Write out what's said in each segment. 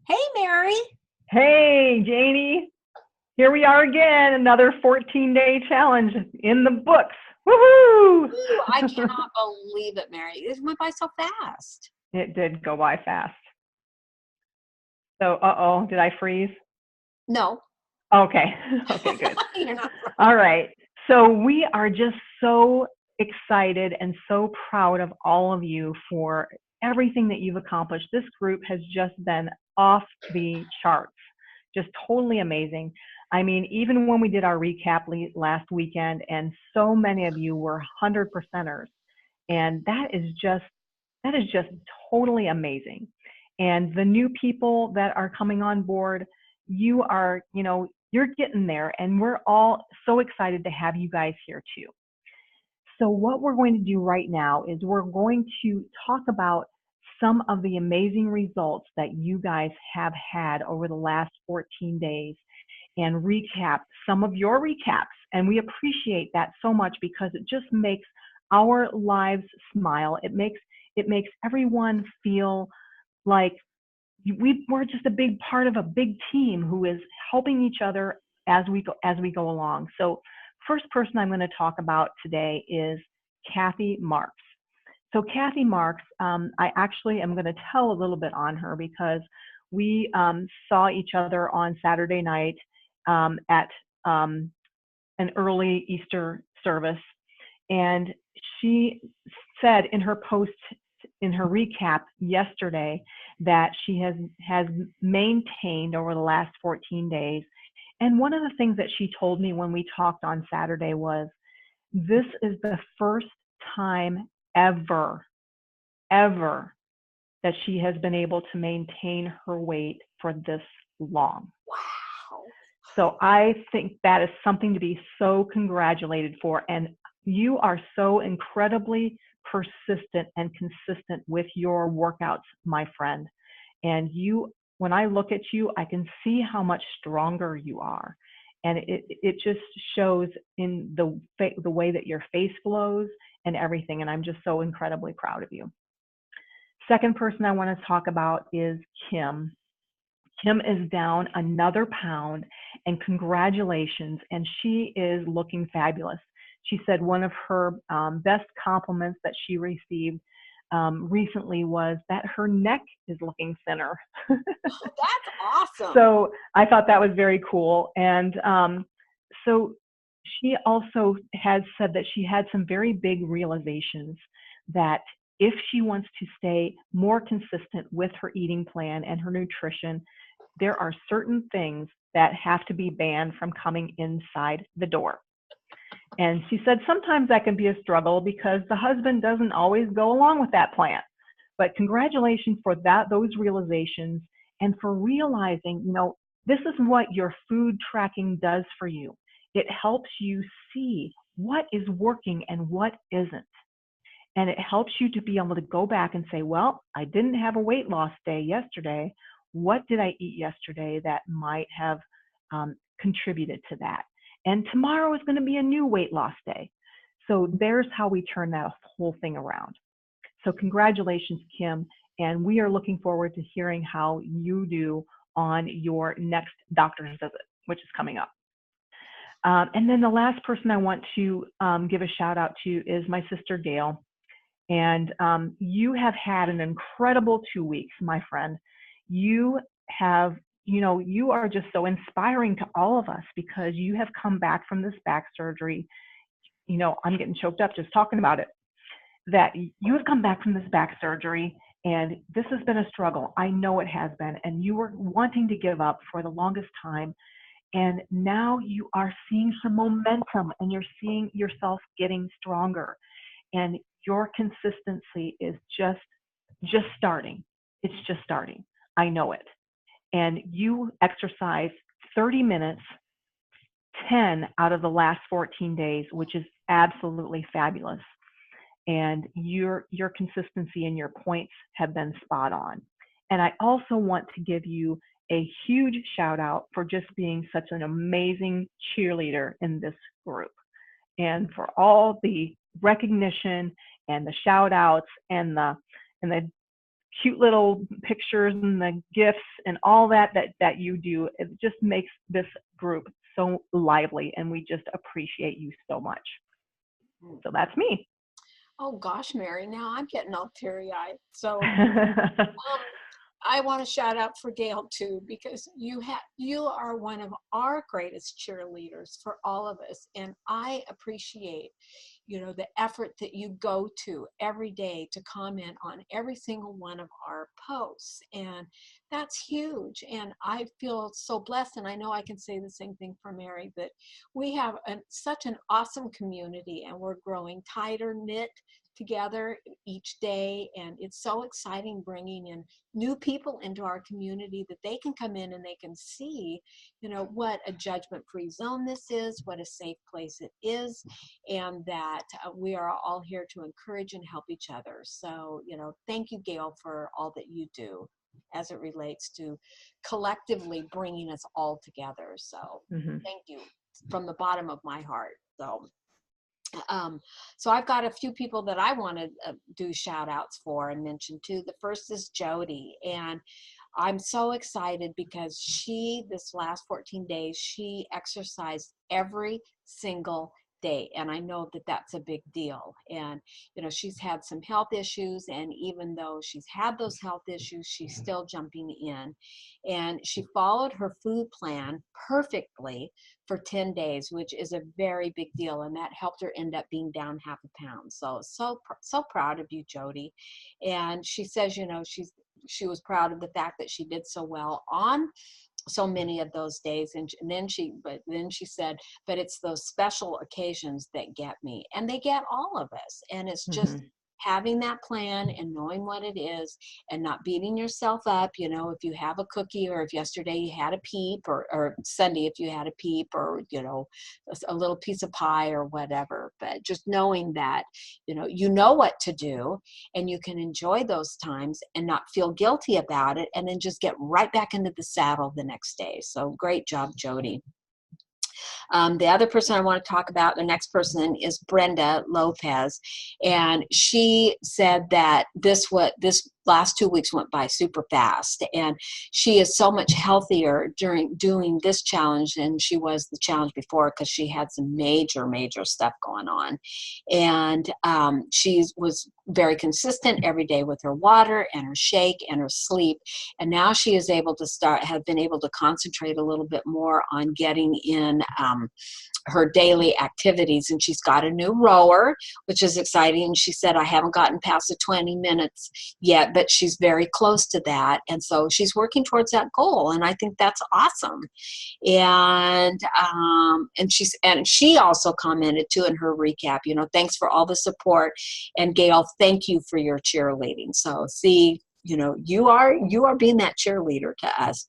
Hey, Mary. Hey, Janie. Here we are again, another 14-day challenge in the books. Woohoo! Ooh, I cannot believe it, Mary. It went by so fast. It did go by fast. So, uh-oh, did I freeze? No, Okay. Okay, good. you're not. All right. So we are just so excited and so proud of all of you for everything that you've accomplished. This group has just been off the charts, just totally amazing. I mean, even when we did our recap last weekend, and so many of you were 100 percenters, and that is just totally amazing. And the new people that are coming on board, you are, you're getting there, and we're all so excited to have you guys here too. So what we're going to do right now is we're going to talk about some of the amazing results that you guys have had over the last 14 days and recap some of your recaps. And we appreciate that so much because it just makes our lives smile. It makes everyone feel like we're just a big part of a big team who is helping each other as we go along. So first person I'm going to talk about today is Kathy Marks. So Kathy Marks, I actually am going to tell a little bit on her because we saw each other on Saturday night at an early Easter service, and she said in her post, in her recap yesterday, that she has maintained over the last 14 days. And one of the things that she told me when we talked on Saturday was, this is the first time ever that she has been able to maintain her weight for this long. Wow. So I think that is something to be so congratulated for. And you are so incredibly persistent and consistent with your workouts, my friend. And when I look at you, I can see how much stronger you are. And it just shows in the way that your face glows and everything. And I'm just so incredibly proud of you. Second person I want to talk about is Kim. Kim is down another pound, and congratulations. And she is looking fabulous. She said one of her best compliments that she received recently was that her neck is looking thinner. That's awesome. So I thought that was very cool. And so she also has said that she had some very big realizations that if she wants to stay more consistent with her eating plan and her nutrition, there are certain things that have to be banned from coming inside the door. And she said sometimes that can be a struggle because the husband doesn't always go along with that plan. But congratulations for those realizations, and for realizing, this is what your food tracking does for you. It helps you see what is working and what isn't. And it helps you to be able to go back and say, well, I didn't have a weight loss day yesterday. What did I eat yesterday that might have contributed to that? And tomorrow is going to be a new weight loss day. So there's how we turn that whole thing around. So congratulations, Kim. And we are looking forward to hearing how you do on your next doctor's visit, which is coming up. And then the last person I want to give a shout out to is my sister, Gail. And you have had an incredible 2 weeks, my friend. You are just so inspiring to all of us because you have come back from this back surgery. I'm getting choked up just talking about it. That you have come back from this back surgery, and this has been a struggle. I know it has been, and you were wanting to give up for the longest time. And now you are seeing some momentum, and you're seeing yourself getting stronger. And your consistency is just starting. It's just starting. I know it. And you exercise 30 minutes, 10 out of the last 14 days, which is absolutely fabulous. And your consistency and your points have been spot on. And I also want to give you a huge shout out for just being such an amazing cheerleader in this group, and for all the recognition and the shout outs and the cute little pictures and the gifts and all that you do. It just makes this group so lively, and we just appreciate you so much. So that's me. Oh gosh, Mary, now I'm getting all teary-eyed. So I want to shout out for Gail too, because you are one of our greatest cheerleaders for all of us, and I appreciate, you know, the effort that you go to every day to comment on every single one of our posts, and that's huge. And I feel so blessed, and I know I can say the same thing for Mary, that we have such an awesome community, and we're growing tighter knit together each day, and it's so exciting bringing in new people into our community that they can come in and they can see, you know, what a judgment-free zone this is, what a safe place it is, and that we are all here to encourage and help each other. So, you know, thank you, Gail, for all that you do as it relates to collectively bringing us all together. So thank you from the bottom of my heart. So I've got a few people that I want to do shout outs for and mention too. The first is Jody, and I'm so excited because this last 14 days, she exercised every single day. And I know that that's a big deal. And, you know, she's had some health issues, and even though she's had those health issues, she's still jumping in. And she followed her food plan perfectly for 10 days, which is a very big deal. And that helped her end up being down 0.5 pound. So proud of you, Jody. And she says, you know, she was proud of the fact that she did so well on so many of those days. And then she said, but it's those special occasions that get me, and they get all of us. And it's just having that plan and knowing what it is and not beating yourself up. You know, if you have a cookie, or if yesterday you had a peep, or Sunday if you had a peep, or, you know, a little piece of pie or whatever, but just knowing that, you know what to do, and you can enjoy those times and not feel guilty about it, and then just get right back into the saddle the next day. So great job, Jody. The other person I want to talk about, the next person, is Brenda Lopez. And she said that this last 2 weeks went by super fast. And she is so much healthier during doing this challenge than she was the challenge before, because she had some major, major stuff going on. And she was very consistent every day with her water and her shake and her sleep. And now she is able to have been able to concentrate a little bit more on getting in her daily activities. And she's got a new rower, which is exciting. And she said, I haven't gotten past the 20 minutes yet, but she's very close to that. And so she's working towards that goal. And I think that's awesome. And she also commented too in her recap, you know, thanks for all the support. And Gail, thank you for your cheerleading. So see, you know, you are being that cheerleader to us.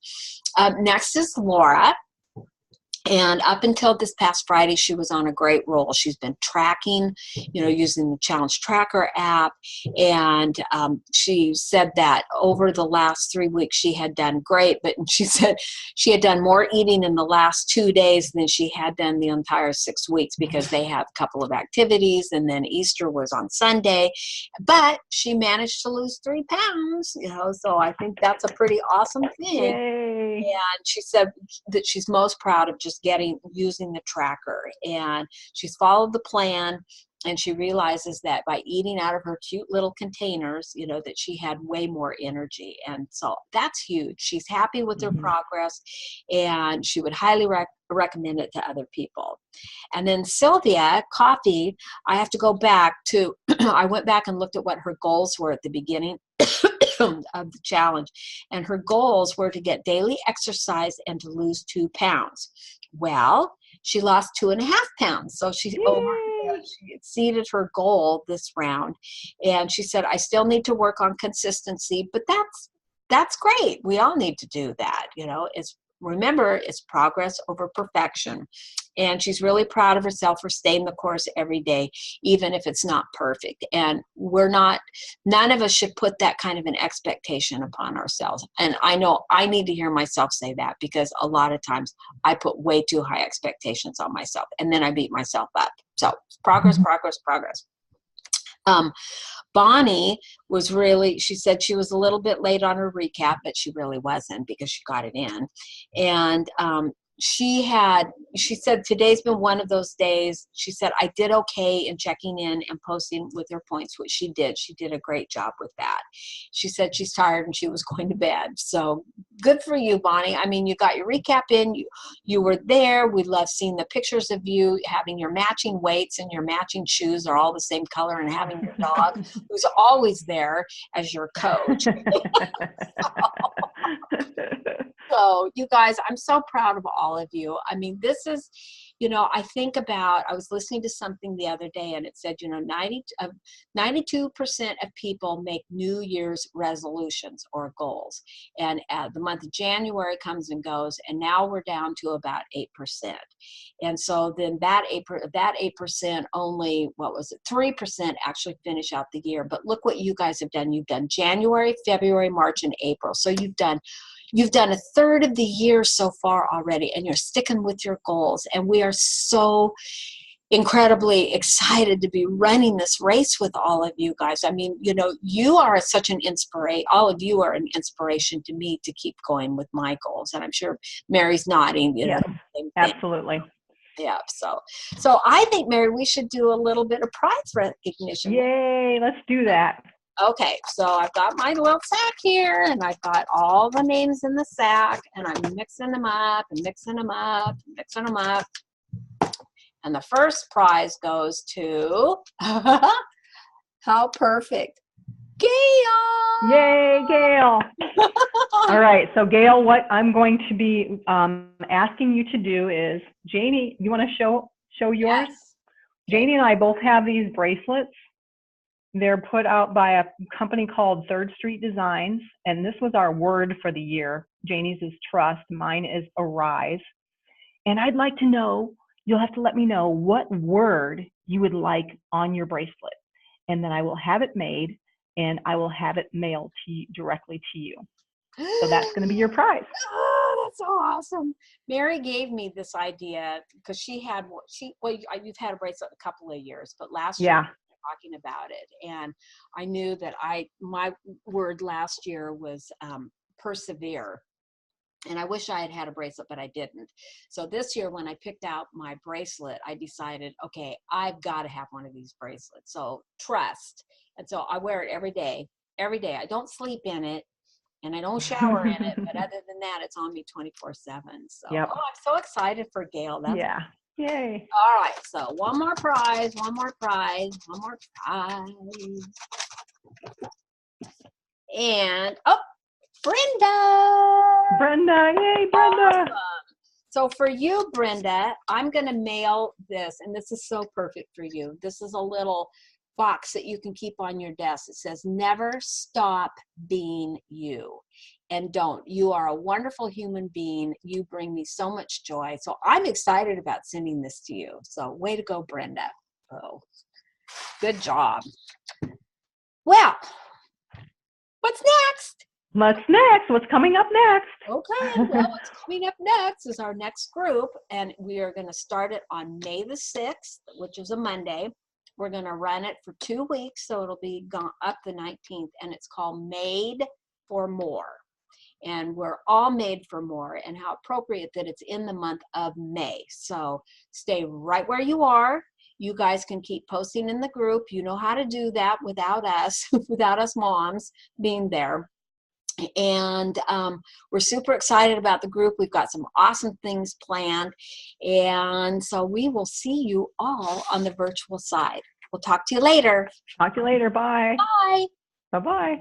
Next is Laura. And up until this past Friday, she was on a great roll. She's been tracking, you know, using the Challenge Tracker app. And she said that over the last 3 weeks, she had done great. But she said she had done more eating in the last 2 days than she had done the entire 6 weeks, because they had a couple of activities. And then Easter was on Sunday. But she managed to lose 3 pounds, you know, so I think that's a pretty awesome thing. Yay. And she said that she's most proud of just using the tracker, and she's followed the plan, and she realizes that by eating out of her cute little containers, you know, that she had way more energy. And so that's huge. She's happy with her progress, and she would highly recommend it to other people. And then Sylvia Coffee, I have to go back to, I went back and looked at what her goals were at the beginning of the challenge, and her goals were to get daily exercise and to lose 2 pounds. Well, she lost 2.5 pounds, so she exceeded her goal this round. And she said, I still need to work on consistency, but that's great. We all need to do that. You know, remember, it's progress over perfection. And she's really proud of herself for staying the course every day, even if it's not perfect. And none of us should put that kind of an expectation upon ourselves. And I know I need to hear myself say that, because a lot of times I put way too high expectations on myself, and then I beat myself up. So progress, progress, progress. Um, Bonnie was really, she said she was a little bit late on her recap, but she really wasn't because she got it in. And she said today's been one of those days. She said, I did okay in checking in and posting with her points, which she did. She did a great job with that. She said she's tired and she was going to bed. So good for you, Bonnie. I mean, you got your recap in, you were there. We love seeing the pictures of you having your matching weights and your matching shoes are all the same color, and having your dog who's always there as your coach. So you guys, I'm so proud of all of you. I mean, this is, I think about, I was listening to something the other day and it said, 92% of people make New Year's resolutions or goals. And the month of January comes and goes, and now we're down to about 8%. And so then that 8% only, 3% actually finish out the year. But look what you guys have done. You've done January, February, March, and April. So you've done a third of the year so far already, and you're sticking with your goals. And we are so incredibly excited to be running this race with all of you guys. I mean, you are such an inspiration. All of you are an inspiration to me to keep going with my goals. And I'm sure Mary's nodding, Yes, absolutely. Yeah. So I think, Mary, we should do a little bit of prize recognition. Yay, let's do that. Okay, so I've got my little sack here, and I've got all the names in the sack, and I'm mixing them up and mixing them up and mixing them up. And the first prize goes to, how perfect, Gail! Yay, Gail! All right, so Gail, what I'm going to be asking you to do is, Janie, you want to show yours? Yes. Janie and I both have these bracelets. They're put out by a company called Third Street Designs, and this was our word for the year. Janie's is trust, mine is arise. And I'd like to know, you'll have to let me know what word you would like on your bracelet. And then I will have it made, and I will have it mailed to you, directly to you. So that's going to be your prize. Oh, that's so awesome. Mary gave me this idea because you've had a bracelet a couple of years, but last year, talking about it, and I knew that my word last year was persevere, and I wish I had had a bracelet, but I didn't. So this year when I picked out my bracelet, I decided, okay, I've got to have one of these bracelets. So trust. And so I wear it every day. I don't sleep in it and I don't shower in it, but other than that, it's on me 24/7. So Yep. I'm so excited for Gail. That's Yay. all right, so one more prize. And, Brenda, yay, Brenda. Awesome. So for you, Brenda, I'm going to mail this, and this is so perfect for you. This is a little box that you can keep on your desk. It says, never stop being you. And don't. You are a wonderful human being. You bring me so much joy. So I'm excited about sending this to you. So way to go, Brenda. Oh, good job. Well, what's next? What's coming up next? Okay, well, what's coming up next is our next group, and we are going to start it on May the 6th, which is a Monday. We're going to run it for 2 weeks, so it'll be gone up the 19th, and it's called Made for More. And we're all made for more, and how appropriate that it's in the month of May. So stay right where you are. You guys can keep posting in the group. You know how to do that without us, without us moms being there. And we're super excited about the group. We've got some awesome things planned. And so we will see you all on the virtual side. We'll talk to you later. Talk to you later. Bye. Bye. Bye-bye.